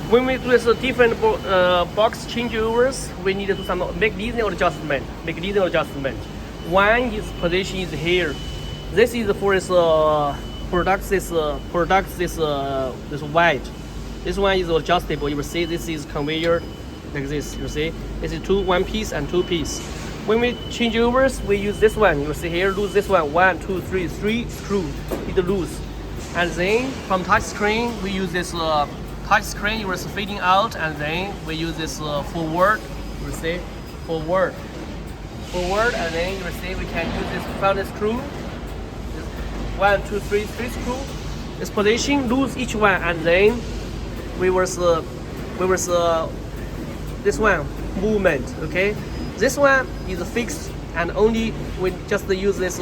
When we do this different box changeovers, we need to do some make leading adjustment. One is position is here. This is for this this white. This one is adjustable. You will see this is conveyor like this. You see this is one piece and two piece. When we change overs, we use this one. You will see here, lose this one. 1, 2, 3, 3 screw. Need to lose. And then from touch screen, we use this touch screen. You will see fading out, and then we use this forward. You will see forward, and then you will see we can use this front screw. 1, 2, 3 screw. This position, lose each one, and then we will this one movement. Okay, this one is fixed, and only we just use this.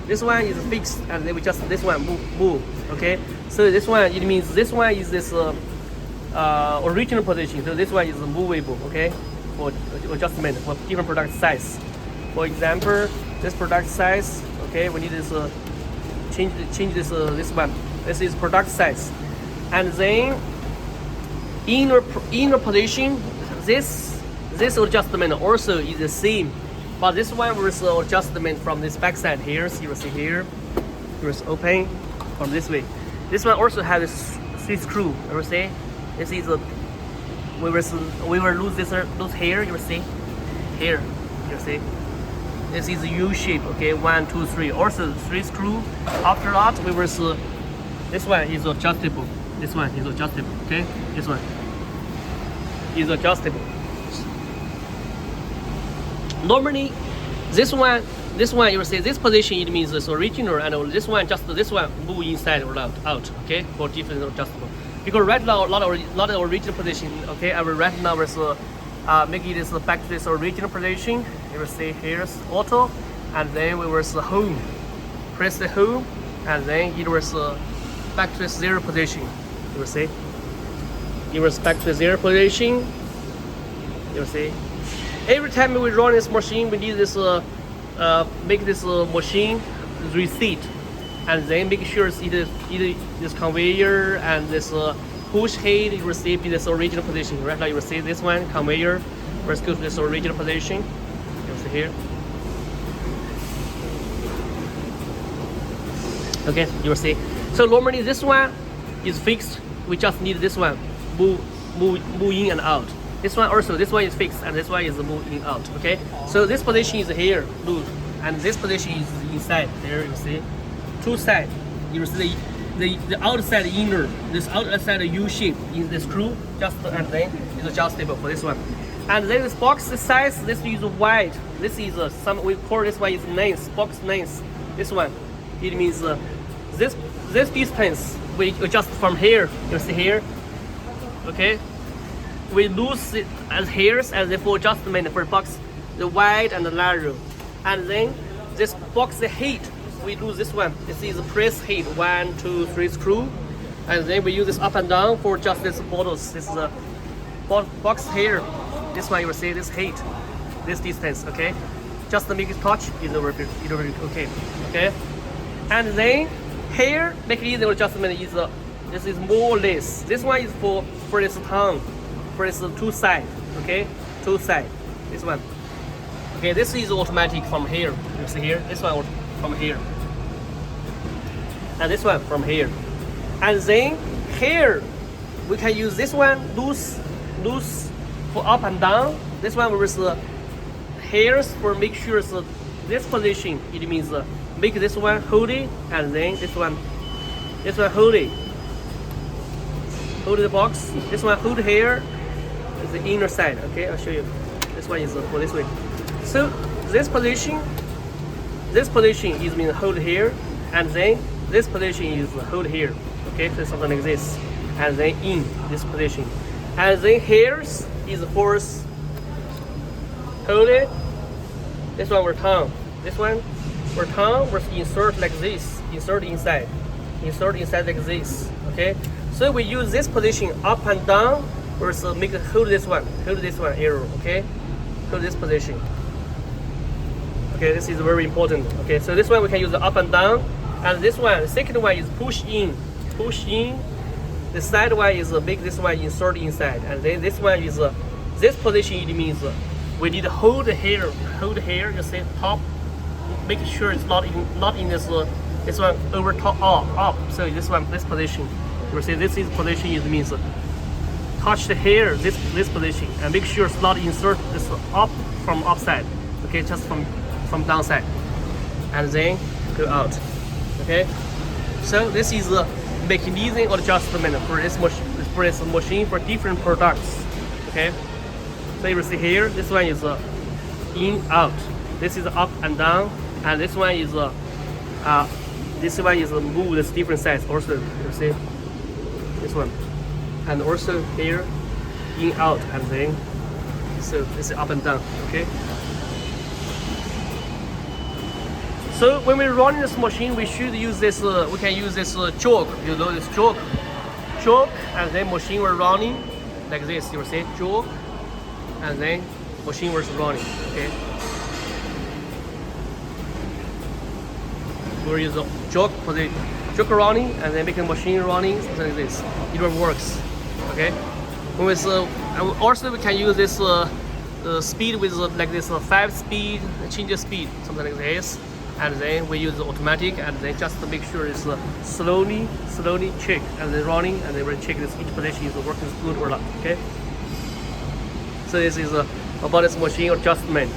This one is fixed, and then we just this one move. Okay, so this one, it means this one is this original position. So this one is movable. Okay, for adjustment for different product size. For example, this product size. Okay, we need this change this this one. This is product size, and then inner position. This adjustment also is the same, but this one was adjustment from this back side here. So you will see here, it was open from this way. This one also has this 3 screw. You will see, this is a we will lose here. You will see here. You will see this is a U shape. Okay, 1, 2, 3. Also 3 screw. After that, we will see this one is adjustable. This one is adjustable. Okay, this one is adjustable. Normally, this one you will see this position, it means it's original, and this one move inside or out. Okay, for different adjustable. Because right now a lot of original position. Okay, I will right now is make it back to this original position. You will see here's auto, and then we will home. Press the home, and then it was back to the 0 position. You will see. It was back to the 0 position. You will see. Every time we run this machine, we need this make this machine reset, and then make sure it's either this conveyor and this push head you will see in this original position. Right now you will see this one conveyor. Let's go to this original position. You will see here. Okay, you will see. So normally this one is fixed. We just need this one move in and out. This one also, this one is fixed, and this one is moving out. Okay, so this position is here, loose, and this position is inside. There you see, two sides. You will see the outside inner, this outside U shape is the screw, just and then is adjustable for this one. And then this box size, this is wide. This is some we call this one is length, box length. This one, it means this distance we adjust from here. You see here, okay. We lose it as hairs as the full adjustment for box, the wide and the narrow. And then this box the height, we lose this one. This is a press height, 1, 2, 3 screw. And then we use this up and down for just this bottles. This is a box here. This one you will see this height, this distance, okay? Just to make it touch, it will be okay. Okay? And then here, make it easy adjustment is this is more or less. This one is for this tongue. For this 2 side, okay, 2 side. This one, okay. This is automatic from here. You see here. This one from here, and this one from here. And then here, we can use this one loose for up and down. This one with hairs for make sure so this position. It means make this one hold it, and then this one hold it. Hold the box. This one hold here. The inner side. Okay, I'll show you. This one is for this way. So this position is mean hold here, and then this position is hold here. Okay, so something like this, and then in this position, and then here is force hold it. This one we're tongue. This one we're tongue. We're insert like this. Insert inside like this. Okay, so we use this position up and down. Or so make it hold this one arrow. Okay, hold this position. Okay, this is very important. Okay, so this one we can use the up and down, and this one, the second one is push in, and then we use this position. Okay, the side one is make this one insert inside, and then this one is this position. It means we need to hold here. You see top, make sure it's not in this this one over top up. So this position. You see this is position. It means touch the hair this position and make sure it's not insert this up from upside. Okay, just from downside, and then go out. Okay, so this is a mechanism adjustment for this machine for different products. Okay, so you see here, this one is in out, this is up and down, and this one is move this different size. Also, you see this one, and also here in out, and then so this is up and down. Okay. So when we run this machine, we should use this. We can use this choke. You know this choke, and then machine was running like this. You will see choke, and then machine was running. Okay. We use the choke for the choke running, and then make the machine running something like this. It will works. Okay. With also we can use this speed with like this 5 speed, change the speed, something like this. And then we use the automatic, and then just to make sure it's slowly check, and then running, and then we check this each position is working good or not. Okay. So this is about this machine adjustment.